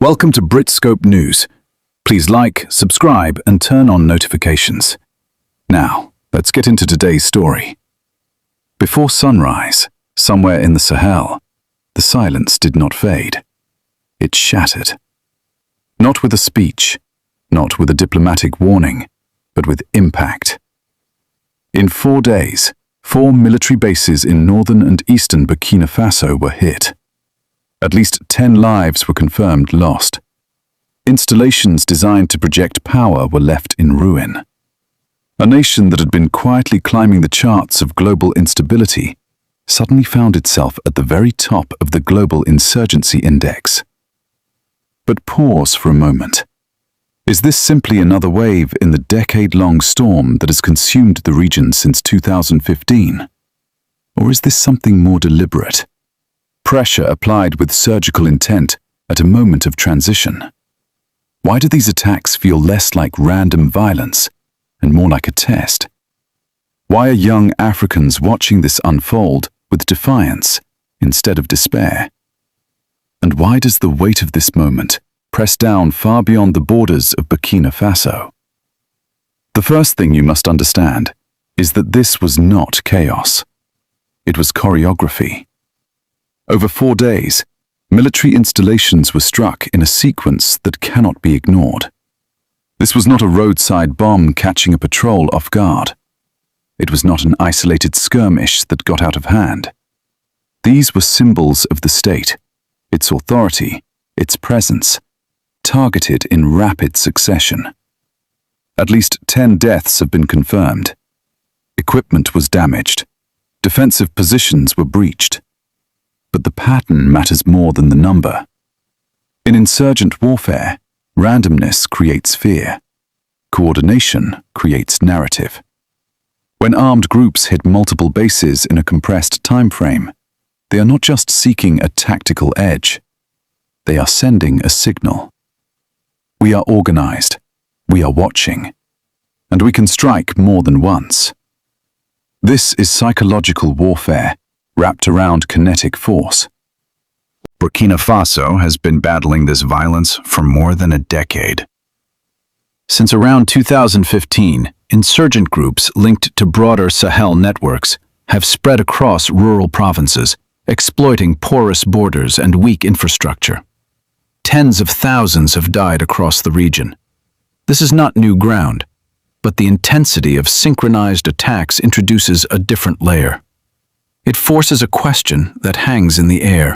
Welcome to Britscope News. Please like, subscribe, and turn on notifications. Now, let's get into today's story. Before sunrise, somewhere in the Sahel, the silence did not fade. It shattered. Not with a speech, not with a diplomatic warning, but with impact. In 4 days, 4 military bases in northern and eastern Burkina Faso were hit. At least 10 lives were confirmed lost. Installations designed to project power were left in ruin. A nation that had been quietly climbing the charts of global instability suddenly found itself at the very top of the global insurgency index. But pause for a moment. Is this simply another wave in the decade-long storm that has consumed the region since 2015? Or is this something more deliberate? Pressure applied with surgical intent at a moment of transition. Why do these attacks feel less like random violence and more like a test? Why are young Africans watching this unfold with defiance instead of despair? And why does the weight of this moment press down far beyond the borders of Burkina Faso? The first thing you must understand is that this was not chaos. It was choreography. Over 4 days, military installations were struck in a sequence that cannot be ignored. This was not a roadside bomb catching a patrol off guard. It was not an isolated skirmish that got out of hand. These were symbols of the state, its authority, its presence, targeted in rapid succession. At least 10 deaths have been confirmed. Equipment was damaged. Defensive positions were breached. But the pattern matters more than the number. In insurgent warfare, randomness creates fear. Coordination creates narrative. When armed groups hit multiple bases in a compressed time frame, they are not just seeking a tactical edge. They are sending a signal. We are organized. We are watching. And we can strike more than once. This is psychological warfare, wrapped around kinetic force. Burkina Faso has been battling this violence for more than a decade. Since around 2015, insurgent groups linked to broader Sahel networks have spread across rural provinces, exploiting porous borders and weak infrastructure. Tens of thousands have died across the region. This is not new ground, but the intensity of synchronized attacks introduces a different layer. It forces a question that hangs in the air.